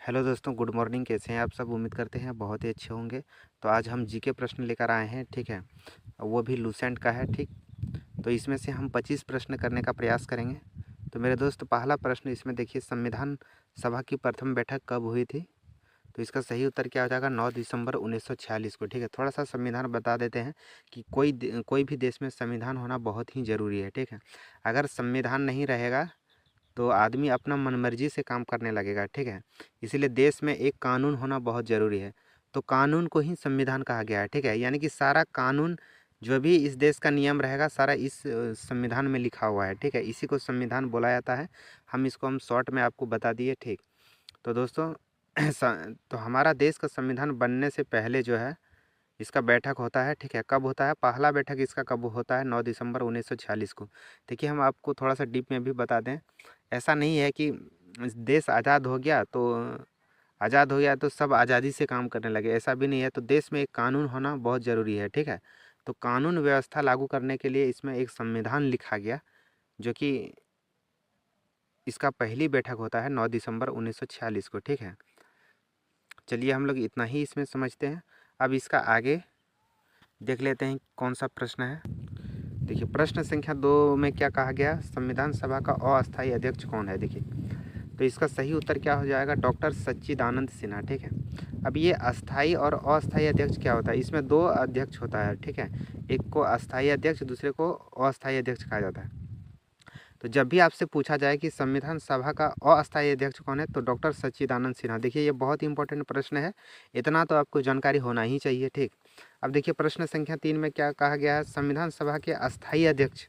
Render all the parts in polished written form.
Hello दोस्तों, good morning. कैसे हैं आप सब? उम्मीद करते हैं बहुत ही अच्छे होंगे। तो आज हम जीके प्रश्न लेकर आए हैं, ठीक है। वो भी लूसेंट का है, ठीक। तो इसमें से हम 25 प्रश्न करने का प्रयास करेंगे। तो मेरे दोस्त, पहला प्रश्न इसमें देखिए, संविधान सभा की प्रथम बैठक कब हुई थी? तो इसका सही उत्तर क्या हो जाएगा? 9 दिसंबर 1946 को, ठीक है। थोड़ा सा संविधान बता देते हैं कि कोई भी देश में संविधान होना बहुत ही ज़रूरी है, ठीक है। अगर संविधान नहीं रहेगा तो आदमी अपना मनमर्जी से काम करने लगेगा, ठीक है। इसीलिए देश में एक कानून होना बहुत ज़रूरी है। तो कानून को ही संविधान कहा गया है, ठीक है। यानी कि सारा कानून जो भी इस देश का नियम रहेगा, सारा इस संविधान में लिखा हुआ है, ठीक है। इसी को संविधान बोला जाता है। हम शॉर्ट में आपको बता दिए, ठीक। तो दोस्तों तो हमारा देश का संविधान बनने से पहले जो है इसका बैठक होता है, ठीक है। कब होता है पहला बैठक इसका? कब होता है? 9 दिसंबर 1946 को। देखिए, हम आपको थोड़ा सा डीप में भी बता दें। ऐसा नहीं है कि देश आज़ाद हो गया तो सब आज़ादी से काम करने लगे, ऐसा भी नहीं है। तो देश में एक कानून होना बहुत ज़रूरी है, ठीक है। तो कानून व्यवस्था लागू करने के लिए इसमें एक संविधान लिखा गया, जो कि इसका पहली बैठक होता है 9 दिसंबर 1946 को, ठीक है। चलिए, हम लोग इतना ही इसमें समझते हैं। अब इसका आगे देख लेते हैं कौन सा प्रश्न है। देखिए, प्रश्न संख्या 2 में क्या कहा गया? संविधान सभा का अस्थायी अध्यक्ष कौन है? देखिए, तो इसका सही उत्तर क्या हो जाएगा? डॉक्टर सच्चिदानंद सिन्हा, ठीक है। अब ये अस्थाई और अस्थाई अध्यक्ष क्या होता है? इसमें दो अध्यक्ष होता है, ठीक है। एक को अस्थाई अध्यक्ष, दूसरे को अस्थाई अध्यक्ष कहा जाता है। तो जब भी आपसे पूछा जाए कि संविधान सभा का अस्थायी अध्यक्ष कौन है, तो डॉक्टर सच्चिदानंद सिन्हा। देखिए, ये बहुत इंपॉर्टेंट प्रश्न है, इतना तो आपको जानकारी होना ही चाहिए, ठीक। अब देखिए, प्रश्न संख्या 3 में क्या कहा गया है? संविधान सभा के अस्थायी अध्यक्ष,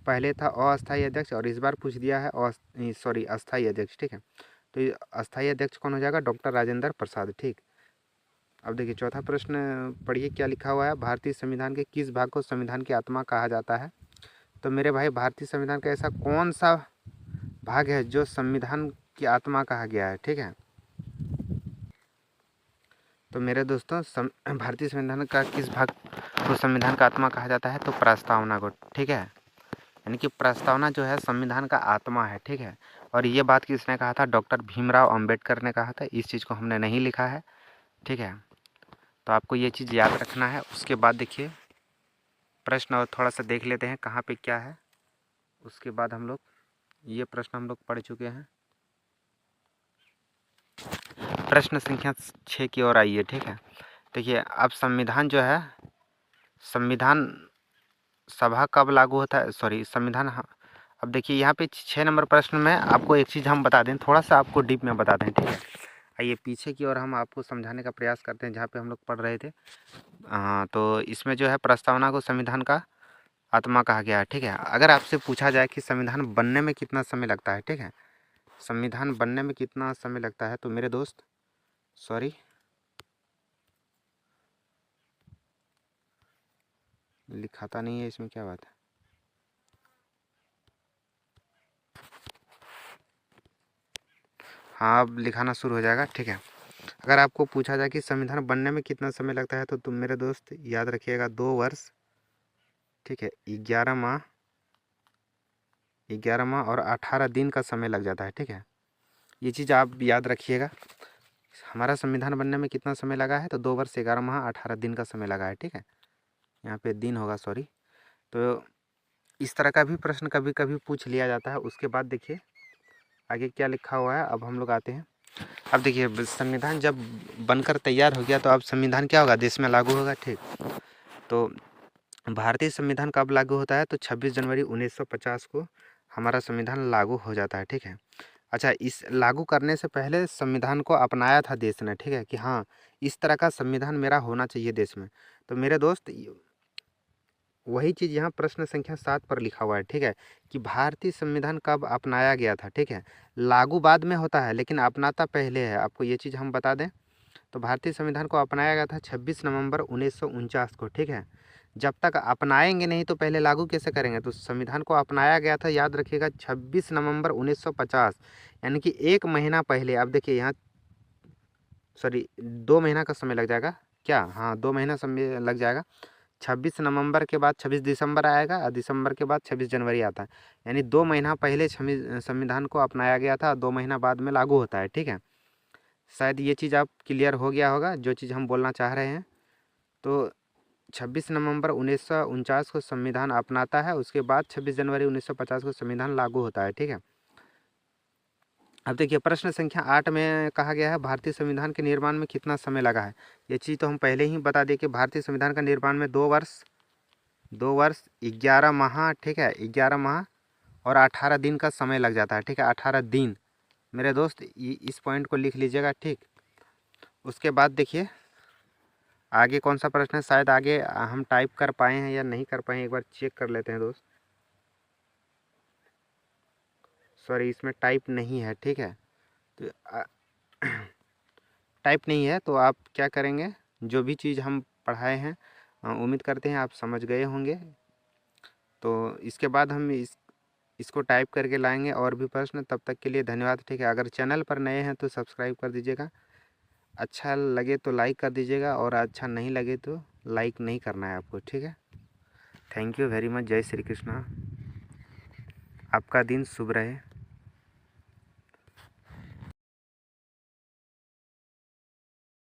पहले था अस्थायी अध्यक्ष और इस बार पूछ दिया है अस्थायी अध्यक्ष, ठीक है। तो ये अस्थायी अध्यक्ष कौन हो जाएगा? डॉक्टर राजेंद्र प्रसाद, ठीक। अब देखिए, चौथा प्रश्न पढ़िए क्या लिखा हुआ है। भारतीय संविधान के किस भाग को संविधान की आत्मा कहा जाता है? तो मेरे भाई, भारतीय संविधान का ऐसा कौन सा भाग है जो संविधान की आत्मा कहा गया है, ठीक है। तो मेरे दोस्तों, भारतीय संविधान का किस भाग को संविधान का आत्मा कहा जाता है? तो प्रस्तावना को, ठीक है। यानी कि प्रस्तावना जो है संविधान का आत्मा है, ठीक है। और ये बात किसने कहा था? डॉक्टर भीमराव अंबेडकर ने कहा था। इस चीज़ को हमने नहीं लिखा है, ठीक है। तो आपको ये चीज़ याद रखना है। उसके बाद देखिए, प्रश्न और थोड़ा सा देख लेते हैं कहाँ पे क्या है। उसके बाद हम लोग ये प्रश्न हम लोग पढ़ चुके हैं। प्रश्न संख्या 6 की ओर आइए, ठीक है। देखिए, अब संविधान जो है, संविधान सभा कब लागू होता है? संविधान, हाँ। अब देखिए, यहाँ पे 6 नंबर प्रश्न में आपको एक चीज़ हम बता दें, थोड़ा सा आपको डीप में बता दें, ठीक है। आइए पीछे की ओर हम आपको समझाने का प्रयास करते हैं, जहाँ पे हम लोग पढ़ रहे थे। तो इसमें जो है प्रस्तावना को संविधान का आत्मा कहा गया है, ठीक है। अगर आपसे पूछा जाए कि संविधान बनने में कितना समय लगता है, ठीक है, संविधान बनने में कितना समय लगता है, तो मेरे दोस्त, लिखाता नहीं है इसमें, क्या बात है? हाँ, अब लिखाना शुरू हो जाएगा, ठीक है। अगर आपको पूछा जाए कि संविधान बनने में कितना समय लगता है, तो तुम मेरे दोस्त याद रखिएगा, 2 वर्ष, ठीक है। 11 माह और 18 दिन का समय लग जाता है, ठीक है। ये चीज़ आप याद रखिएगा। हमारा संविधान बनने में कितना समय लगा है? तो 2 वर्ष 11 माह 18 दिन का समय लगा है, ठीक है। यहाँ पे दिन होगा, तो इस तरह का भी प्रश्न कभी कभी पूछ लिया जाता है। उसके बाद देखिए आगे क्या लिखा हुआ है। अब हम लोग आते हैं। अब देखिए, संविधान जब बनकर तैयार हो गया, तो अब संविधान क्या होगा? देश में लागू होगा, ठीक। तो भारतीय संविधान कब लागू होता है? तो 26 जनवरी 1950 को हमारा संविधान लागू हो जाता है, ठीक है। अच्छा, इस लागू करने से पहले संविधान को अपनाया था देश ने, ठीक है, कि हाँ, इस तरह का संविधान मेरा होना चाहिए देश में। तो मेरे दोस्त, वही चीज़ यहाँ प्रश्न संख्या 7 पर लिखा हुआ है, ठीक है, कि भारतीय संविधान कब अपनाया गया था, ठीक है। लागू बाद में होता है, लेकिन अपनाता पहले है। आपको ये चीज़ हम बता दें। तो भारतीय संविधान को अपनाया गया था 26 नवंबर 1949 को, ठीक है। जब तक अपनाएंगे नहीं तो पहले लागू कैसे करेंगे? तो संविधान को अपनाया गया था, याद रखिएगा, 26 नवंबर 1950, यानी कि 1 महीना पहले। अब देखिए यहाँ 2 महीना का समय लग जाएगा क्या? हाँ, 2 महीना समय लग जाएगा। 26 नवंबर के बाद 26 दिसंबर आएगा और दिसंबर के बाद 26 जनवरी आता है। यानी 2 महीना पहले संविधान को अपनाया गया था, 2 महीना बाद में लागू होता है, ठीक है। शायद ये चीज़ आप क्लियर हो गया होगा जो चीज़ हम बोलना चाह रहे हैं। तो 26 नवंबर 1949 को संविधान अपनाता है, उसके बाद 26 जनवरी 1950 को संविधान लागू होता है, ठीक है। अब देखिए प्रश्न संख्या 8 में कहा गया है भारतीय संविधान के निर्माण में कितना समय लगा है। ये चीज़ तो हम पहले ही बता दें कि भारतीय संविधान का निर्माण में 2 वर्ष 11 माह, ठीक है, 11 माह और 18 दिन का समय लग जाता है, ठीक है, 18 दिन। मेरे दोस्त इस पॉइंट को लिख लीजिएगा, ठीक। उसके बाद देखिए आगे कौन सा प्रश्न है, शायद आगे हम टाइप कर पाए हैं या नहीं कर पाए हैं, एक बार चेक कर लेते हैं दोस्त। सॉरी, इसमें टाइप नहीं है, ठीक है। तो टाइप नहीं है तो आप क्या करेंगे, जो भी चीज़ हम पढ़ाए हैं उम्मीद करते हैं आप समझ गए होंगे। तो इसके बाद हम इसको टाइप करके लाएंगे और भी प्रश्न। तब तक के लिए धन्यवाद, ठीक है। अगर चैनल पर नए हैं तो सब्सक्राइब कर दीजिएगा, अच्छा लगे तो लाइक कर दीजिएगा और अच्छा नहीं लगे तो लाइक नहीं करना है आपको, ठीक है। Thank you very much. जय श्री कृष्णा। आपका दिन शुभ रहे।